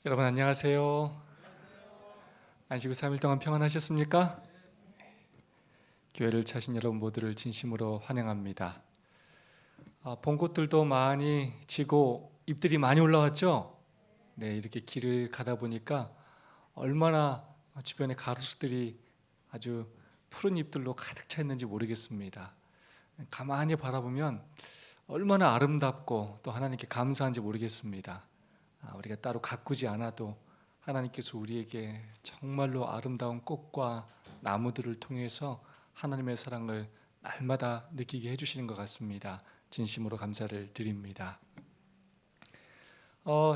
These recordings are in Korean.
여러분 안녕하세요. 안식구 3일 동안 평안하셨습니까? 교회를 찾으신 여러분 모두를 진심으로 환영합니다. 본 곳들도 많이 지고 잎들이 많이 올라왔죠? 네, 이렇게 길을 가다 보니까 얼마나 주변의 가로수들이 아주 푸른 잎들로 가득 차 있는지 모르겠습니다. 가만히 바라보면 얼마나 아름답고 또 하나님께 감사한지 모르겠습니다. 우리가 따로 가꾸지 않아도 하나님께서 우리에게 정말로 아름다운 꽃과 나무들을 통해서 하나님의 사랑을 날마다 느끼게 해주시는 것 같습니다. 진심으로 감사를 드립니다.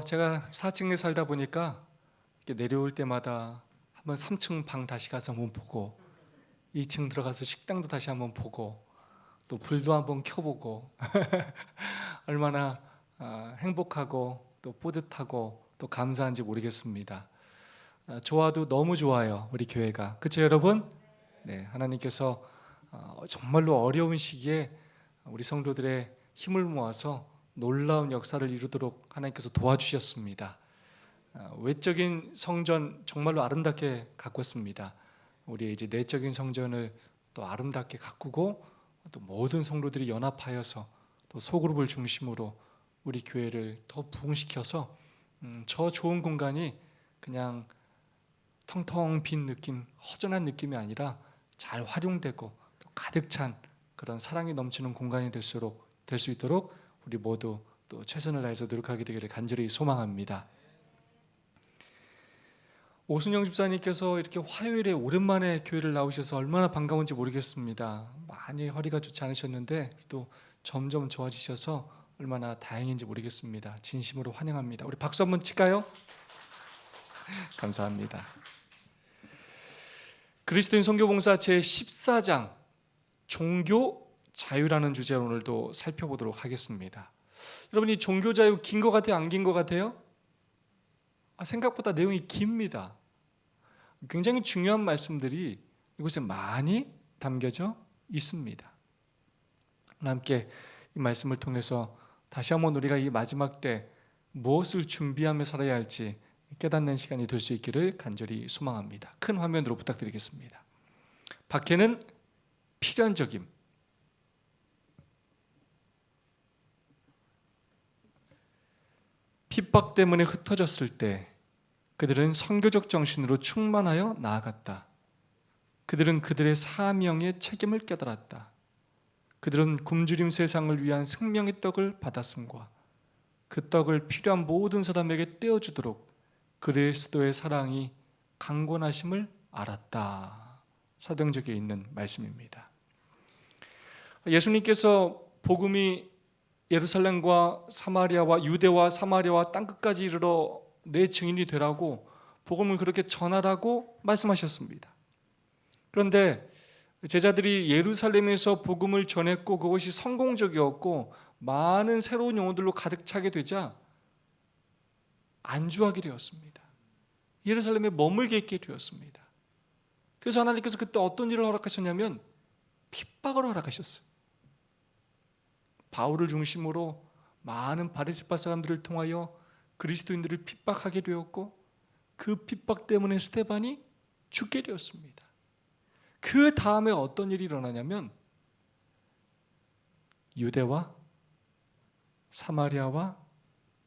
제가 4층에 살다 보니까 이렇게 내려올 때마다 한번 3층 방 다시 가서 한번 보고 2층 들어가서 식당도 다시 한번 보고 또 불도 한번 켜보고 얼마나 행복하고 또 뿌듯하고 또 감사한지 모르겠습니다. 좋아도 너무 좋아요, 우리 교회가. 그렇죠 여러분? 네, 하나님께서 정말로 어려운 시기에 우리 성도들의 힘을 모아서 놀라운 역사를 이루도록 하나님께서 도와주셨습니다. 외적인 성전 정말로 아름답게 가꿨습니다. 우리 이제 내적인 성전을 또 아름답게 가꾸고 또 모든 성도들이 연합하여서 또 소그룹을 중심으로 우리 교회를 더 부흥시켜서 저 좋은 공간이 그냥 텅텅 빈 느낌, 허전한 느낌이 아니라 잘 활용되고 또 가득 찬 그런 사랑이 넘치는 공간이 될 수 있도록 우리 모두 또 최선을 다해서 노력하게 되기를 간절히 소망합니다. 오순영 집사님께서 이렇게 화요일에 오랜만에 교회를 나오셔서 얼마나 반가운지 모르겠습니다. 많이 허리가 좋지 않으셨는데 또 점점 좋아지셔서 얼마나 다행인지 모르겠습니다. 진심으로 환영합니다. 우리 박수 한번 칠까요? 감사합니다. 그리스도인 선교봉사 제14장 종교 자유라는 주제로 오늘도 살펴보도록 하겠습니다. 여러분, 이 종교 자유 긴 것 같아요? 안 긴 것 같아요? 생각보다 내용이 깁니다. 굉장히 중요한 말씀들이 이곳에 많이 담겨져 있습니다. 함께 이 말씀을 통해서 다시 한번 우리가 이 마지막 때 무엇을 준비하며 살아야 할지 깨닫는 시간이 될 수 있기를 간절히 소망합니다. 큰 화면으로 부탁드리겠습니다. 박해는 필연적임. 핍박 때문에 흩어졌을 때 그들은 선교적 정신으로 충만하여 나아갔다. 그들은 그들의 사명의 책임을 깨달았다. 그들은 굶주림 세상을 위한 생명의 떡을 받았음과 그 떡을 필요한 모든 사람에게 떼어주도록 그리스도의 사랑이 강권하심을 알았다. 사도행전에 있는 말씀입니다. 예수님께서 복음이 예루살렘과 사마리아와 유대와 사마리아와 땅끝까지 이르러 내 증인이 되라고 복음을 그렇게 전하라고 말씀하셨습니다. 그런데 제자들이 예루살렘에서 복음을 전했고 그것이 성공적이었고 많은 새로운 영혼들로 가득 차게 되자 안주하게 되었습니다. 예루살렘에 머물게 있게 되었습니다. 그래서 하나님께서 그때 어떤 일을 허락하셨냐면 핍박을 허락하셨어요. 바울을 중심으로 많은 바리새파 사람들을 통하여 그리스도인들을 핍박하게 되었고 그 핍박 때문에 스데반이 죽게 되었습니다. 그 다음에 어떤 일이 일어나냐면 유대와 사마리아와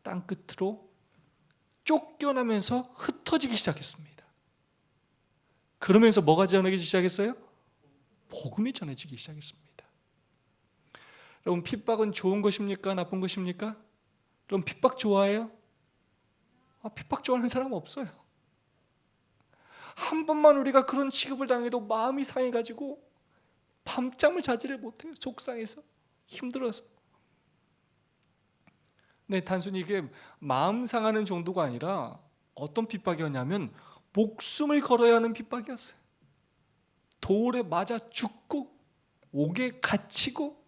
땅끝으로 쫓겨나면서 흩어지기 시작했습니다. 그러면서 뭐가 전해지기 시작했어요? 복음이 전해지기 시작했습니다. 여러분, 핍박은 좋은 것입니까? 나쁜 것입니까? 여러분, 핍박 좋아해요? 핍박 좋아하는 사람 없어요. 한 번만 우리가 그런 취급을 당해도 마음이 상해가지고 밤잠을 자지를 못해요. 속상해서, 힘들어서. 네, 단순히 이게 마음 상하는 정도가 아니라 어떤 핍박이었냐면 목숨을 걸어야 하는 핍박이었어요. 돌에 맞아 죽고 옥에 갇히고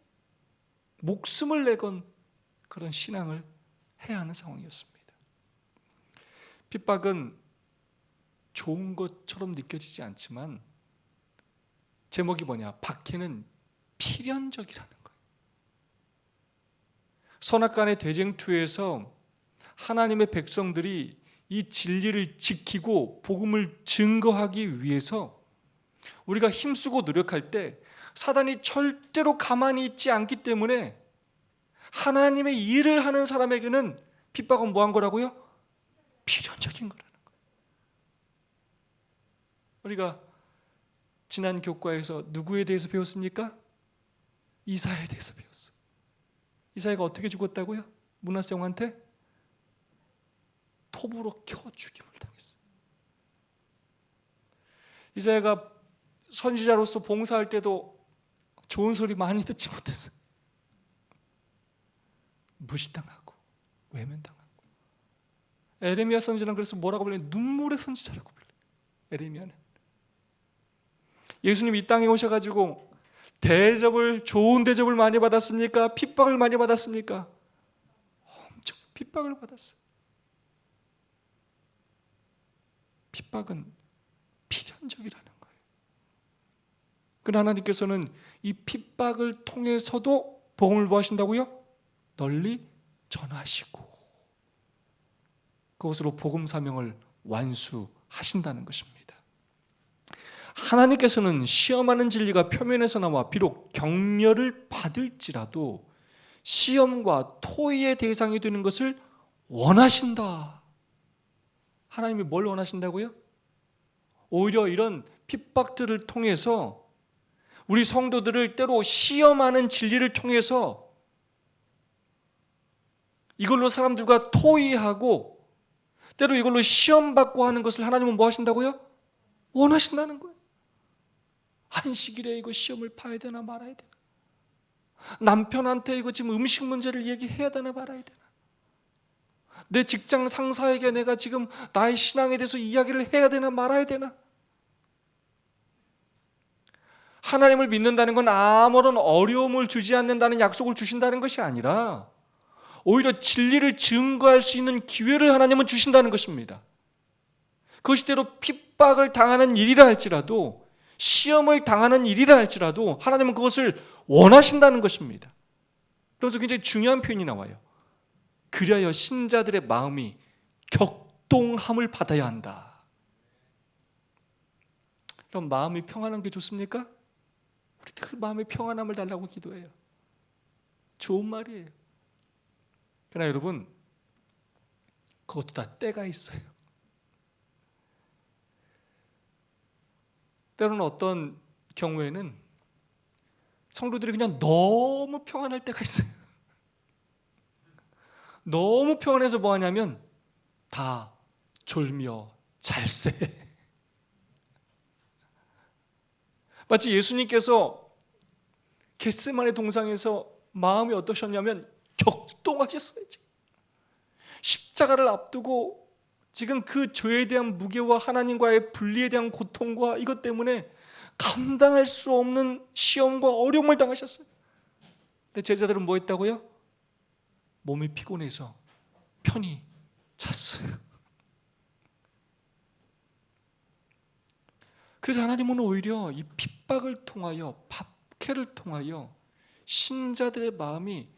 목숨을 내건 그런 신앙을 해야 하는 상황이었습니다. 핍박은 좋은 것처럼 느껴지지 않지만 제목이 뭐냐? 박해는 필연적이라는 거예요. 선악간의 대쟁투에서 하나님의 백성들이 이 진리를 지키고 복음을 증거하기 위해서 우리가 힘쓰고 노력할 때 사단이 절대로 가만히 있지 않기 때문에 하나님의 일을 하는 사람에게는 핍박은 뭐한 거라고요? 필연적인 거라는 거예요. 우리가 지난 교과에서 누구에 대해서 배웠습니까? 이사야에 대해서 배웠어요. 이사야가 어떻게 죽었다고요? 므낫세 왕한테 톱으로 켜 죽임을 당했어요. 이사야가 선지자로서 봉사할 때도 좋은 소리 많이 듣지 못했어요. 무시당하고 외면당하고. 에레미야 선지자는 그래서 뭐라고 불려요? 눈물의 선지자라고 불려요. 에레미야는. 예수님 이 땅에 오셔가지고 좋은 대접을 많이 받았습니까? 핍박을 많이 받았습니까? 엄청 핍박을 받았어요. 핍박은 필연적이라는 거예요. 그러나 하나님께서는 이 핍박을 통해서도 복음을 뭐 하신다고요? 널리 전하시고 그것으로 복음 사명을 완수하신다는 것입니다. 하나님께서는 시험하는 진리가 표면에서 나와 비록 격려를 받을지라도 시험과 토의의 대상이 되는 것을 원하신다. 하나님이 뭘 원하신다고요? 오히려 이런 핍박들을 통해서 우리 성도들을 때로 시험하는 진리를 통해서 이걸로 사람들과 토의하고 때로 이걸로 시험받고 하는 것을 하나님은 뭐 하신다고요? 원하신다는 거예요. 안식일에 이거 시험을 봐야 되나 말아야 되나? 남편한테 이거 지금 음식 문제를 얘기해야 되나 말아야 되나? 내 직장 상사에게 내가 지금 나의 신앙에 대해서 이야기를 해야 되나 말아야 되나? 하나님을 믿는다는 건 아무런 어려움을 주지 않는다는 약속을 주신다는 것이 아니라 오히려 진리를 증거할 수 있는 기회를 하나님은 주신다는 것입니다. 그것이 때로 핍박을 당하는 일이라 할지라도 시험을 당하는 일이라 할지라도 하나님은 그것을 원하신다는 것입니다. 그래서 굉장히 중요한 표현이 나와요. 그리하여 신자들의 마음이 격동함을 받아야 한다. 그럼 마음이 평안한 게 좋습니까? 우리 늘 마음의 평안함을 달라고 기도해요. 좋은 말이에요. 그러나 여러분, 그것도 다 때가 있어요. 때로는 어떤 경우에는 성도들이 그냥 너무 평안할 때가 있어요. 너무 평안해서 뭐 하냐면 다 졸며 잘세. 마치 예수님께서 겟세마네 동상에서 마음이 어떠셨냐면 격동하셨어요. 십자가를 앞두고 지금 그 죄에 대한 무게와 하나님과의 분리에 대한 고통과 이것 때문에 감당할 수 없는 시험과 어려움을 당하셨어요. 근데 제자들은 뭐 했다고요? 몸이 피곤해서 편히 잤어요. 그래서 하나님은 오히려 이 핍박을 통하여 박해를 통하여 신자들의 마음이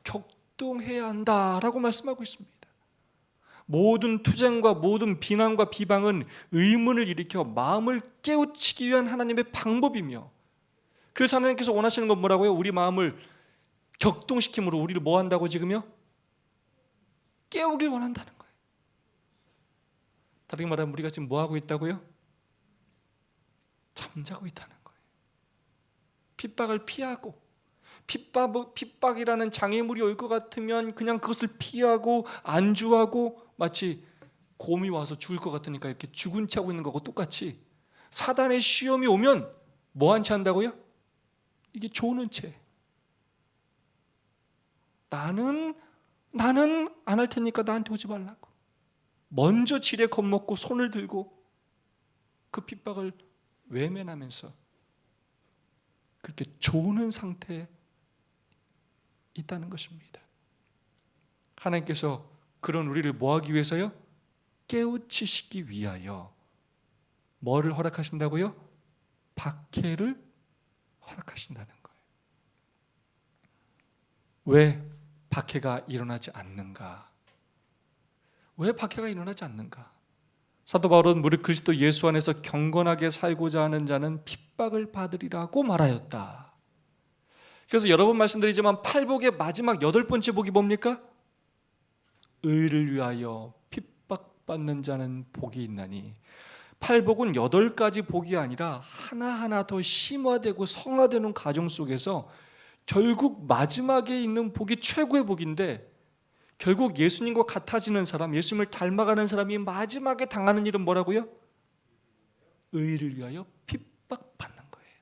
격동해야 한다라고 말씀하고 있습니다. 모든 투쟁과 모든 비난과 비방은 의문을 일으켜 마음을 깨우치기 위한 하나님의 방법이며 그래서 하나님께서 원하시는 건 뭐라고요? 우리 마음을 격동시킴으로 우리를 뭐 한다고 지금요? 깨우길 원한다는 거예요. 다르게 말하면 우리가 지금 뭐 하고 있다고요? 잠자고 있다는 거예요. 핍박을 피하고 핍박이라는 장애물이 올 것 같으면 그냥 그것을 피하고 안주하고 마치 곰이 와서 죽을 것 같으니까 이렇게 죽은 채 하고 있는 거고 똑같이 사단의 시험이 오면 뭐한 채 한다고요? 이게 조는 채. 나는 안 할 테니까 나한테 오지 말라고. 먼저 지레 겁먹고 손을 들고 그 핍박을 외면하면서 그렇게 조는 상태에 있다는 것입니다. 하나님께서 그런 우리를 뭐 하기 위해서요? 깨우치시기 위하여 뭐를 허락하신다고요? 박해를 허락하신다는 거예요. 왜 박해가 일어나지 않는가? 왜 박해가 일어나지 않는가? 사도 바울은 무릇 그리스도 예수 안에서 경건하게 살고자 하는 자는 핍박을 받으리라고 말하였다. 그래서 여러 번 말씀드리지만 팔복의 마지막 8번째 복이 뭡니까? 의를 위하여 핍박받는 자는 복이 있나니. 팔복은 8가지 복이 아니라 하나하나 더 심화되고 성화되는 과정 속에서 결국 마지막에 있는 복이 최고의 복인데, 결국 예수님과 같아지는 사람, 예수님을 닮아가는 사람이 마지막에 당하는 일은 뭐라고요? 의를 위하여 핍박받는 거예요.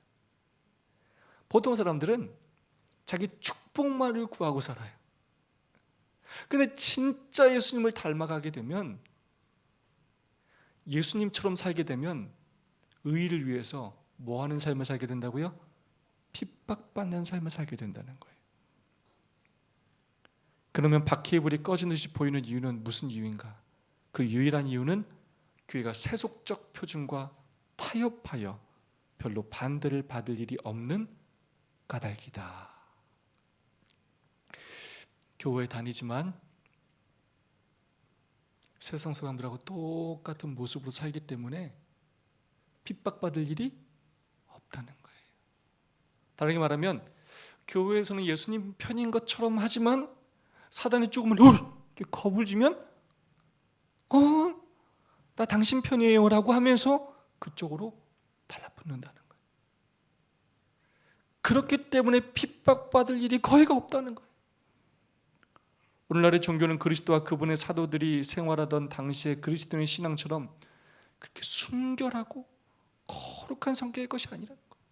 보통 사람들은 자기 축복만을 구하고 살아요. 근데 진짜 예수님을 닮아가게 되면, 예수님처럼 살게 되면 의를 위해서 뭐 하는 삶을 살게 된다고요? 핍박받는 삶을 살게 된다는 거예요. 그러면 박해의 불이 꺼진 듯이 보이는 이유는 무슨 이유인가? 그 유일한 이유는 교회가 세속적 표준과 타협하여 별로 반대를 받을 일이 없는 까닭이다. 교회에 다니지만 세상 사람들하고 똑같은 모습으로 살기 때문에 핍박받을 일이 없다는 거예요. 다르게 말하면 교회에서는 예수님 편인 것처럼 하지만 사단이 조금은 이렇게 겁을 주면 나 당신 편이에요 라고 하면서 그쪽으로 달라붙는다는 거예요. 그렇기 때문에 핍박받을 일이 거의가 없다는 거예요. 오늘날의 종교는 그리스도와 그분의 사도들이 생활하던 당시의 그리스도인의 신앙처럼 그렇게 순결하고 거룩한 성격의 것이 아니라는 거예요.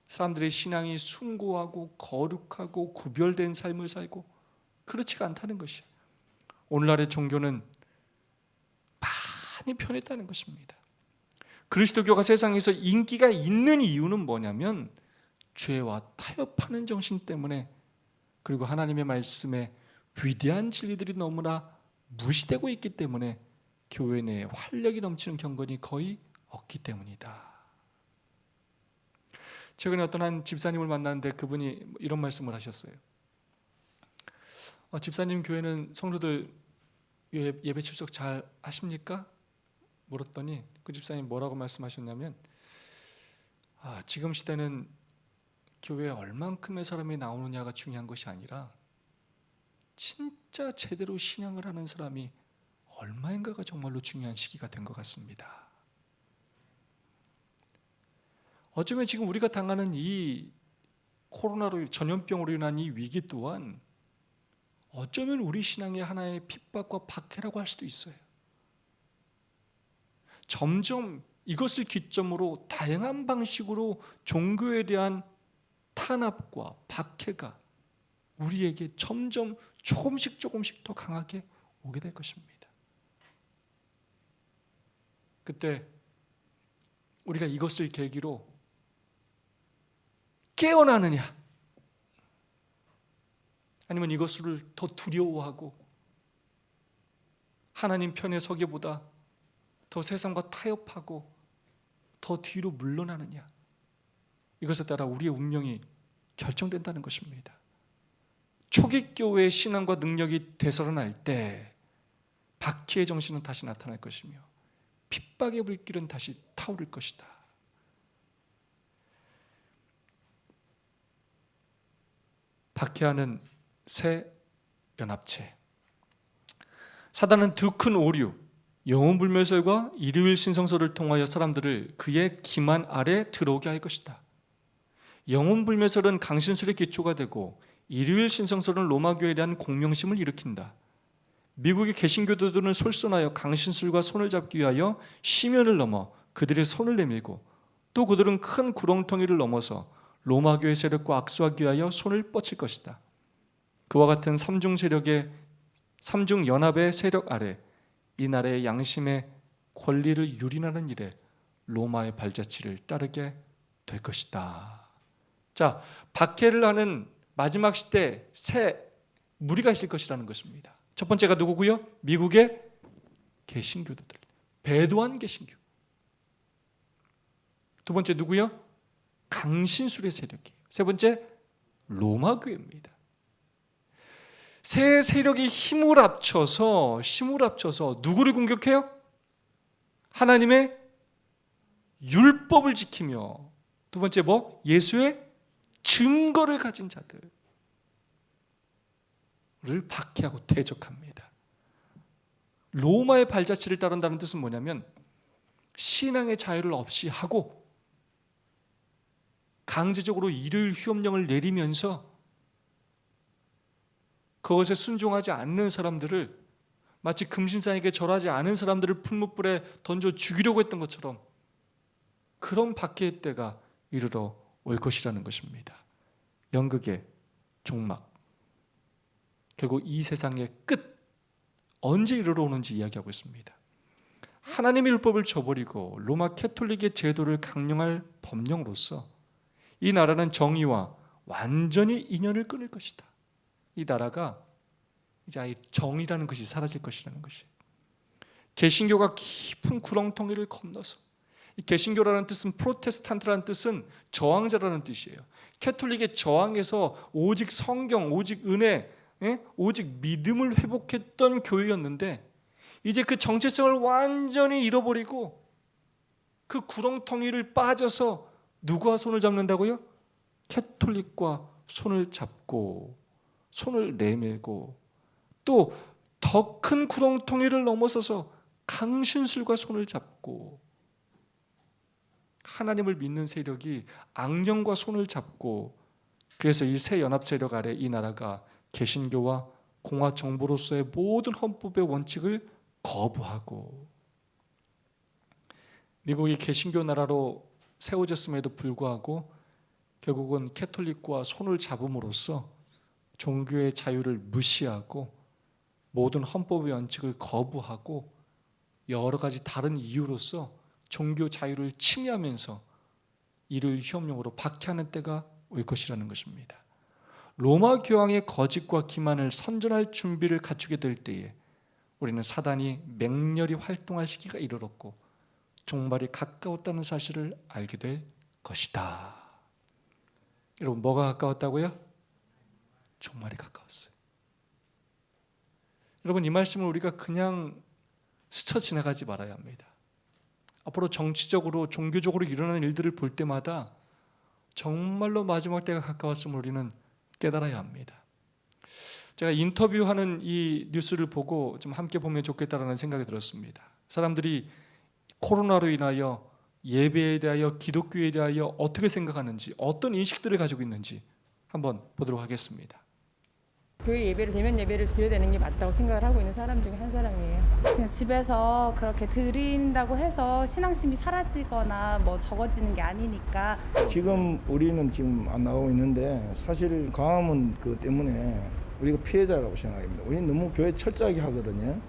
사람들의 신앙이 숭고하고 거룩하고 구별된 삶을 살고 그렇지가 않다는 것이에요. 오늘날의 종교는 많이 변했다는 것입니다. 그리스도교가 세상에서 인기가 있는 이유는 뭐냐면 죄와 타협하는 정신 때문에, 그리고 하나님의 말씀에 위대한 진리들이 너무나 무시되고 있기 때문에 교회 내에 활력이 넘치는 경건이 거의 없기 때문이다. 최근에 어떤 한 집사님을 만났는데 그분이 이런 말씀을 하셨어요. 집사님 교회는 성도들 예배 출석 잘 하십니까? 물었더니 그 집사님 뭐라고 말씀하셨냐면, 지금 시대는 교회에 얼만큼의 사람이 나오느냐가 중요한 것이 아니라 진짜 제대로 신앙을 하는 사람이 얼마인가가 정말로 중요한 시기가 된 것 같습니다. 어쩌면 지금 우리가 당하는 이 코로나로 전염병으로 인한 이 위기 또한 어쩌면 우리 신앙의 하나의 핍박과 박해라고 할 수도 있어요. 점점 이것을 기점으로 다양한 방식으로 종교에 대한 탄압과 박해가 우리에게 점점 조금씩 더 강하게 오게 될 것입니다. 그때 우리가 이것을 계기로 깨어나느냐, 아니면 이것을 더 두려워하고 하나님 편에 서기보다 더 세상과 타협하고 더 뒤로 물러나느냐, 이것에 따라 우리의 운명이 결정된다는 것입니다. 초기 교회의 신앙과 능력이 되살아날 때 박해의 정신은 다시 나타날 것이며 핍박의 불길은 다시 타오를 것이다. 박해하는 새 연합체. 사단은 두 큰 오류, 영혼불멸설과 일요일 신성설을 통하여 사람들을 그의 기만 아래 들어오게 할 것이다. 영혼불멸설은 강신술의 기초가 되고 일요일 신성설은 로마교회에 대한 공명심을 일으킨다. 미국의 개신교도들은 솔선하여 강신술과 손을 잡기 위하여 심연을 넘어 그들의 손을 내밀고, 또 그들은 큰 구렁텅이를 넘어서 로마교회 세력과 악수하기 위하여 손을 뻗칠 것이다. 그와 같은 삼중 연합의 세력 아래 이 나라의 양심의 권리를 유린하는 일에 로마의 발자취를 따르게 될 것이다. 자, 박해를 하는 마지막 시대 새 무리가 있을 것이라는 것입니다. 첫 번째가 누구고요? 미국의 개신교도들, 배도한 개신교. 두 번째 누구요? 강신술의 세력이에요. 세 번째 로마교회입니다. 세 세력이 힘을 합쳐서 누구를 공격해요? 하나님의 율법을 지키며, 두 번째 뭐? 예수의 증거를 가진 자들을 박해하고 대적합니다. 로마의 발자취를 따른다는 뜻은 뭐냐면 신앙의 자유를 없이 하고 강제적으로 일요일 휴업령을 내리면서 그것에 순종하지 않는 사람들을, 마치 금신상에게 절하지 않은 사람들을 풀무불에 던져 죽이려고 했던 것처럼 그런 박해의 때가 이르러 올 것이라는 것입니다. 연극의 종막, 결국 이 세상의 끝, 언제 이르러 오는지 이야기하고 있습니다. 하나님의 율법을 저버리고 로마 캐톨릭의 제도를 강령할 법령으로서 이 나라는 정의와 완전히 인연을 끊을 것이다. 이 나라가 이제 아예 정의라는 것이 사라질 것이라는 것이, 개신교가 깊은 구렁텅이를 건너서, 이 개신교라는 뜻은, 프로테스탄트라는 뜻은 저항자라는 뜻이에요. 캐톨릭의 저항에서 오직 성경, 오직 은혜, 오직 믿음을 회복했던 교회였는데 이제 그 정체성을 완전히 잃어버리고 그 구렁텅이를 빠져서 누구와 손을 잡는다고요? 캐톨릭과 손을 잡고 손을 내밀고, 또 더 큰 구렁텅이를 넘어서서 강신술과 손을 잡고, 하나님을 믿는 세력이 악령과 손을 잡고, 그래서 이 새 연합 세력 아래 이 나라가 개신교와 공화 정부로서의 모든 헌법의 원칙을 거부하고, 미국이 개신교 나라로 세워졌음에도 불구하고 결국은 캐톨릭과 손을 잡음으로써 종교의 자유를 무시하고 모든 헌법의 원칙을 거부하고 여러 가지 다른 이유로서 종교 자유를 침해하면서 이를 휴업용으로 박해하는 때가 올 것이라는 것입니다. 로마 교황의 거짓과 기만을 선전할 준비를 갖추게 될 때에 우리는 사단이 맹렬히 활동할 시기가 이르렀고 종말이 가까웠다는 사실을 알게 될 것이다. 여러분, 뭐가 가까웠다고요? 종말이 가까웠어요. 여러분, 이 말씀을 우리가 그냥 스쳐 지나가지 말아야 합니다. 앞으로 정치적으로, 종교적으로 일어나는 일들을 볼 때마다 정말로 마지막 때가 가까웠음을 우리는 깨달아야 합니다. 제가 인터뷰하는 이 뉴스를 보고 좀 함께 보면 좋겠다라는 생각이 들었습니다. 사람들이 코로나로 인하여 예배에 대하여, 기독교에 대하여 어떻게 생각하는지, 어떤 인식들을 가지고 있는지 한번 보도록 하겠습니다. 교회 예배를, 대면 예배를 드려야 되는 게 맞다고 생각을 하고 있는 사람 중에 한 사람이에요. 그냥 집에서 그렇게 드린다고 해서 신앙심이 사라지거나 뭐 적어지는 게 아니니까. 지금 우리는 지금 안 나오고 있는데 사실 광화문 그 때문에 우리가 피해자라고 생각합니다. 우리는 너무 교회 철저하게 하거든요.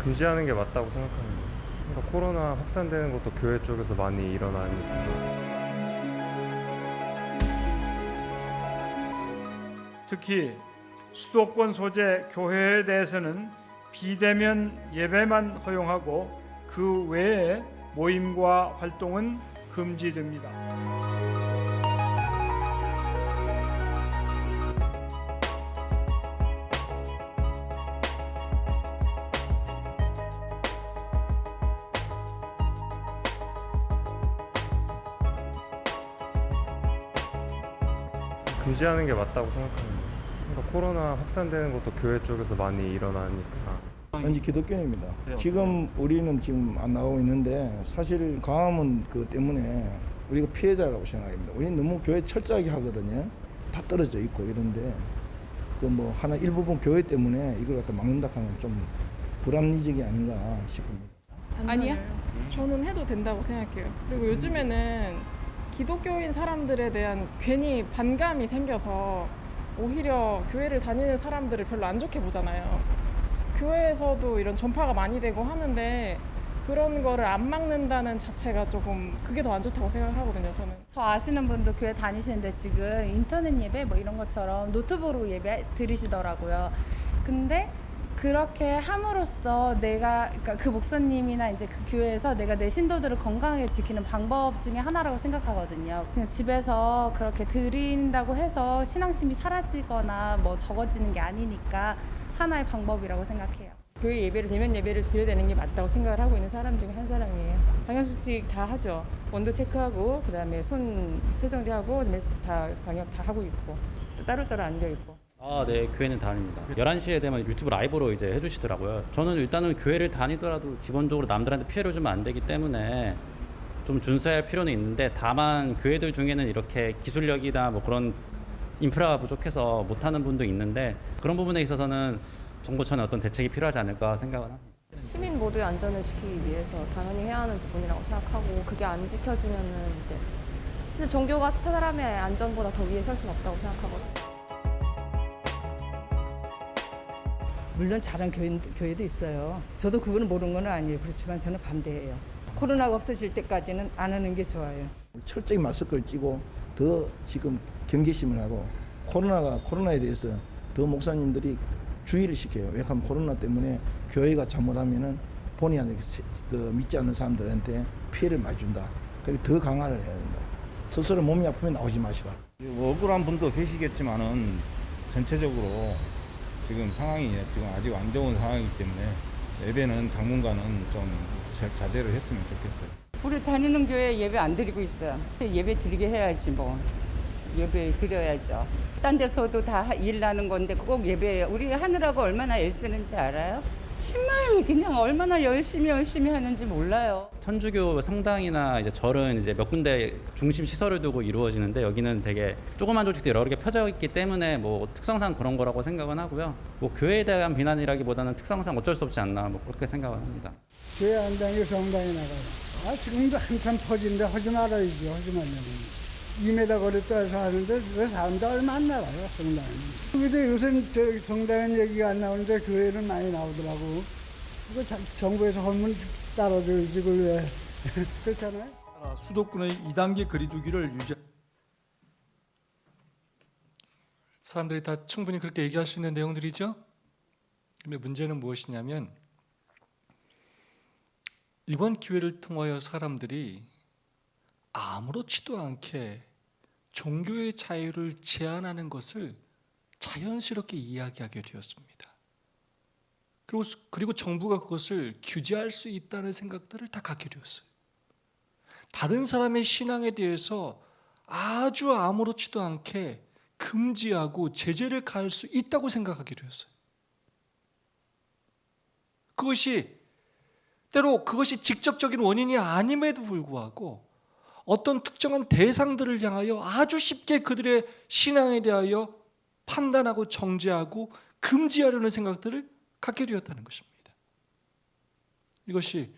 금지하는 게 맞다고 생각합니다. 그러니까 코로나 확산되는 것도 교회 쪽에서 많이 일어나니까. 특히 수도권 소재 교회에 대해서는 비대면 예배만 허용하고 그 외에 모임과 활동은 금지됩니다. 금지하는 게 맞다고 생각합니다. 그러니까 코로나 확산되는 것도 교회 쪽에서 많이 일어나니까. 현재 기독교인입니다. 지금 우리는 지금 안 나오고 있는데 사실 광화문 그 때문에 우리가 피해자라고 생각합니다. 우리는 너무 교회 철저하게 하거든요. 다 떨어져 있고 이런데 그 뭐 하나 일부분 교회 때문에 이걸 갖다 막는다 하면 좀 불합리적이 아닌가 싶습니다. 아니요? 저는 해도 된다고 생각해요. 그리고 요즘에는 기독교인 사람들에 대한 괜히 반감이 생겨서 오히려 교회를 다니는 사람들을 별로 안 좋게 보잖아요. 교회에서도 이런 전파가 많이 되고 하는데 그런 거를 안 막는다는 자체가 조금 그게 더 안 좋다고 생각을 하거든요, 저는. 저 아시는 분도 교회 다니시는데 지금 인터넷 예배 뭐 이런 것처럼 노트북으로 예배 드리시더라고요. 근데 그렇게 함으로써 내가 그러니까 그 목사님이나 이제 그 교회에서 내가 내 신도들을 건강하게 지키는 방법 중에 하나라고 생각하거든요. 그냥 집에서 그렇게 드린다고 해서 신앙심이 사라지거나 뭐 적어지는 게 아니니까 하나의 방법이라고 생각해요. 교회 예배를 대면 예배를 드려야 되는 게 맞다고 생각을 하고 있는 사람 중에 한 사람이에요. 방역수칙 다 하죠. 온도 체크하고 그다음에 손 세정제하고 그다음에 다 방역 다 하고 있고 또 따로따로 앉아 있고. 네, 교회는 다닙니다. 11시에 되면 유튜브 라이브로 이제 해주시더라고요. 저는 일단은 교회를 다니더라도 기본적으로 남들한테 피해를 주면 안 되기 때문에 좀 준수할 필요는 있는데, 다만 교회들 중에는 이렇게 기술력이나 뭐 그런 인프라가 부족해서 못하는 분도 있는데, 그런 부분에 있어서는 정부청의 어떤 대책이 필요하지 않을까 생각은 합니다. 시민 모두의 안전을 지키기 위해서 당연히 해야 하는 부분이라고 생각하고, 그게 안 지켜지면은 이제 종교가 사람의 안전보다 더 위에 설 수는 없다고 생각하거든요. 물론 잘한 교회도 있어요. 저도 그거는 모르는 건 아니에요. 그렇지만 저는 반대예요. 코로나가 없어질 때까지는 안 하는 게 좋아요. 철저히 마스크를 찌고 더 지금 경계심을 하고, 코로나에 대해서 더 목사님들이 주의를 시켜요. 왜냐하면 코로나 때문에 교회가 잘못하면은 본의 아니게 믿지 않는 사람들한테 피해를 많이 준다. 그래서 더 강화를 해야 된다. 스스로 몸이 아프면 나오지 마시라. 억울한 분도 계시겠지만은 전체적으로 지금 상황이 지금 아직 안 좋은 상황이기 때문에 예배는 당분간은 좀 자제를 했으면 좋겠어요. 우리 다니는 교회 예배 안 드리고 있어요. 예배 드리게 해야지 뭐. 예배 드려야죠. 딴 데서도 다 일 나는 건데 꼭 예배예요. 우리 하느라고 얼마나 애쓰는지 알아요? 정말 그냥 얼마나 열심히 하는지 몰라요. 천주교 성당이나 이제 절은 이제 몇 군데 중심 시설을 두고 이루어지는데, 여기는 되게 조그만 조직들이 여러 개 펴져 있기 때문에 뭐 특성상 그런 거라고 생각은 하고요. 뭐 교회에 대한 비난이라기보다는 특성상 어쩔 수 없지 않나 뭐 그렇게 생각을 합니다. 교회 안 다니고 성당에 나가요. 지금도 한참 퍼진데 하지 말아야죠. 하지 말려면. 2m 거리 떠서 하는데 왜 사람도 얼마 안 나가요, 성당에. 근데 요새 성당엔 얘기가 안 나오는데 교회는 많이 나오더라고. 그거 정부에서 하면 따라줘야지, 그걸 왜. 그렇잖아요. 수도권의 2단계 거리두기를 유지. 사람들이 다 충분히 그렇게 얘기할 수 있는 내용들이죠. 근데 문제는 무엇이냐면, 이번 기회를 통하여 사람들이 아무렇지도 않게 종교의 자유를 제한하는 것을 자연스럽게 이야기하게 되었습니다. 그리고 정부가 그것을 규제할 수 있다는 생각들을 다 갖게 되었어요. 다른 사람의 신앙에 대해서 아주 아무렇지도 않게 금지하고 제재를 가할 수 있다고 생각하게 되었어요. 때로 그것이 직접적인 원인이 아님에도 불구하고 어떤 특정한 대상들을 향하여 아주 쉽게 그들의 신앙에 대하여 판단하고 정죄하고 금지하려는 생각들을 갖게 되었다는 것입니다. 이것이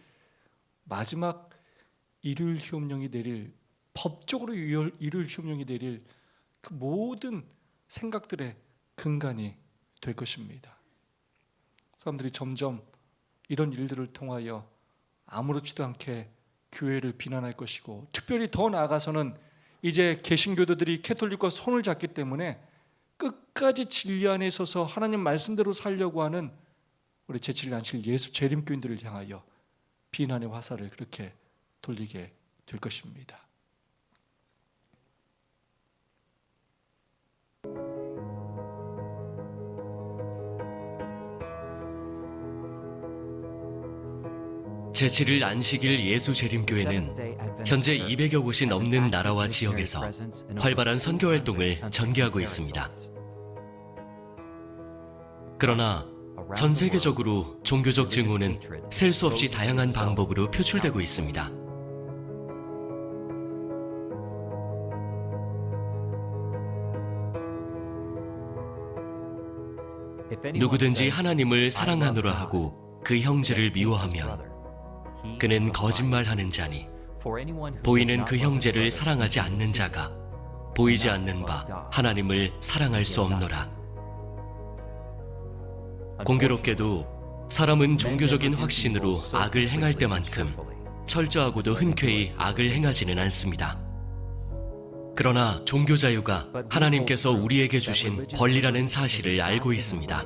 마지막 일요일 휴업령이 내릴, 법적으로 일요일 휴업령이 내릴 그 모든 생각들의 근간이 될 것입니다. 사람들이 점점 이런 일들을 통하여 아무렇지도 않게 교회를 비난할 것이고, 특별히 더 나아가서는 이제 개신교도들이 캐톨릭과 손을 잡기 때문에 끝까지 진리 안에 서서 하나님 말씀대로 살려고 하는 우리 제7일 안식일 예수 재림교인들을 향하여 비난의 화살을 그렇게 돌리게 될 것입니다. 제7일 안식일 예수 재림교회는 현재 200여 곳이 넘는 나라와 지역에서 활발한 선교 활동을 전개하고 있습니다. 그러나 전 세계적으로 종교적 증오는 셀 수 없이 다양한 방법으로 표출되고 있습니다. 누구든지 하나님을 사랑하노라 하고 그 형제를 미워하면 그는 거짓말하는 자니, 보이는 그 형제를 사랑하지 않는 자가 보이지 않는 바 하나님을 사랑할 수 없노라. 공교롭게도 사람은 종교적인 확신으로 악을 행할 때만큼 철저하고도 흔쾌히 악을 행하지는 않습니다. 그러나 종교 자유가 하나님께서 우리에게 주신 권리라는 사실을 알고 있습니다.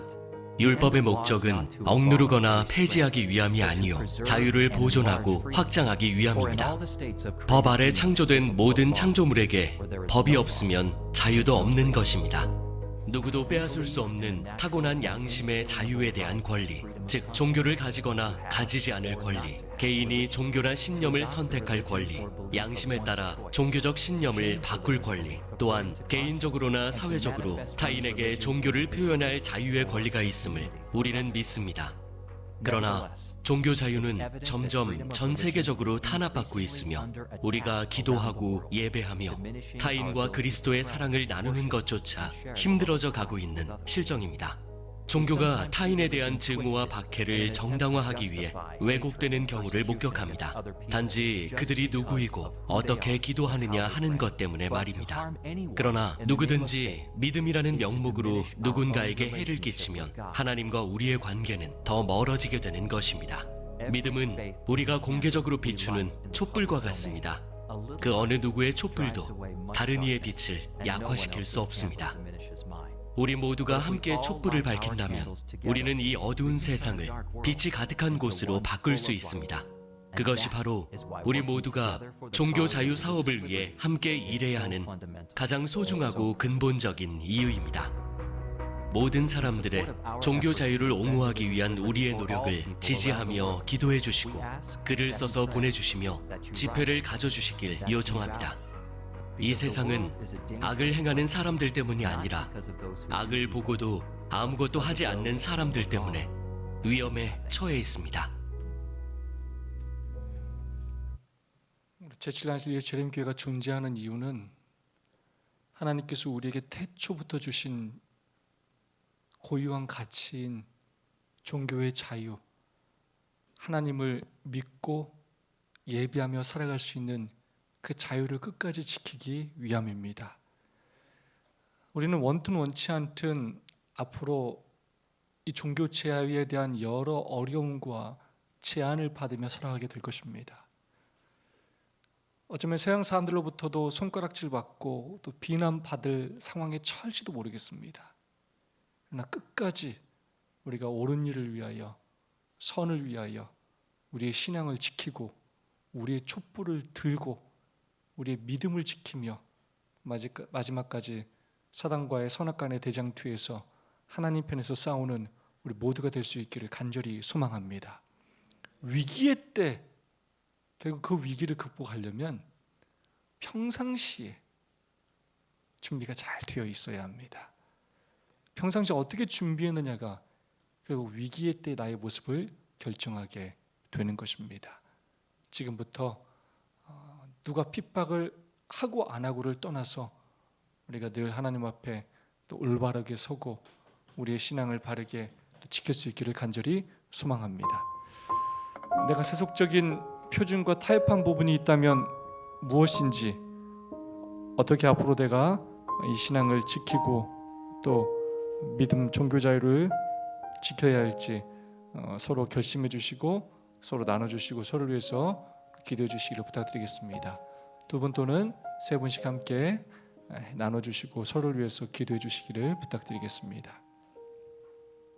율법의 목적은 억누르거나 폐지하기 위함이 아니요 자유를 보존하고 확장하기 위함입니다. 법 아래 창조된 모든 창조물에게 법이 없으면 자유도 없는 것입니다. 누구도 빼앗을 수 없는 타고난 양심의 자유에 대한 권리, 즉 종교를 가지거나 가지지 않을 권리, 개인이 종교나 신념을 선택할 권리, 양심에 따라 종교적 신념을 바꿀 권리, 또한 개인적으로나 사회적으로 타인에게 종교를 표현할 자유의 권리가 있음을 우리는 믿습니다. 그러나 종교 자유는 점점 전 세계적으로 탄압받고 있으며 우리가 기도하고 예배하며 타인과 그리스도의 사랑을 나누는 것조차 힘들어져 가고 있는 실정입니다. 종교가 타인에 대한 증오와 박해를 정당화하기 위해 왜곡되는 경우를 목격합니다. 단지 그들이 누구이고 어떻게 기도하느냐 하는 것 때문에 말입니다. 그러나 누구든지 믿음이라는 명목으로 누군가에게 해를 끼치면 하나님과 우리의 관계는 더 멀어지게 되는 것입니다. 믿음은 우리가 공개적으로 비추는 촛불과 같습니다. 그 어느 누구의 촛불도 다른 이의 빛을 약화시킬 수 없습니다. 우리 모두가 함께 촛불을 밝힌다면 우리는 이 어두운 세상을 빛이 가득한 곳으로 바꿀 수 있습니다. 그것이 바로 우리 모두가 종교 자유 사업을 위해 함께 일해야 하는 가장 소중하고 근본적인 이유입니다. 모든 사람들의 종교 자유를 옹호하기 위한 우리의 노력을 지지하며 기도해 주시고 글을 써서 보내주시며 집회를 가져주시길 요청합니다. 이 세상은 악을 행하는 사람들 때문이 아니라 악을 보고도 아무것도 하지 않는 사람들 때문에 위험에 처해 있습니다. 제7한실리의 재림교회가 존재하는 이유는 하나님께서 우리에게 태초부터 주신 고유한 가치인 종교의 자유, 하나님을 믿고 예배하며 살아갈 수 있는 그 자유를 끝까지 지키기 위함입니다. 우리는 원튼 원치 않든 앞으로 이 종교 자유에 대한 여러 어려움과 제한을 받으며 살아가게 될 것입니다. 어쩌면 서양 사람들로부터도 손가락질 받고 또 비난받을 상황에 처할지도 모르겠습니다. 그러나 끝까지 우리가 옳은 일을 위하여, 선을 위하여 우리의 신앙을 지키고 우리의 촛불을 들고 우리의 믿음을 지키며 마지막까지 사단과의 선악간의 대장투에서 하나님 편에서 싸우는 우리 모두가 될 수 있기를 간절히 소망합니다. 위기의 때 결국 그 위기를 극복하려면 평상시에 준비가 잘 되어 있어야 합니다. 평상시에 어떻게 준비했느냐가 결국 위기의 때 나의 모습을 결정하게 되는 것입니다. 지금부터 누가 핍박을 하고 안 하고를 떠나서 우리가 늘 하나님 앞에 또 올바르게 서고 우리의 신앙을 바르게 또 지킬 수 있기를 간절히 소망합니다. 내가 세속적인 표준과 타협한 부분이 있다면 무엇인지, 어떻게 앞으로 내가 이 신앙을 지키고 또 믿음 종교 자유를 지켜야 할지 서로 결심해 주시고 서로 나눠주시고 서로를 위해서 기도해 주시기를 부탁드리겠습니다. 두 분 또는 세 분씩 함께 나눠주시고 서로를 위해서 기도해 주시기를 부탁드리겠습니다.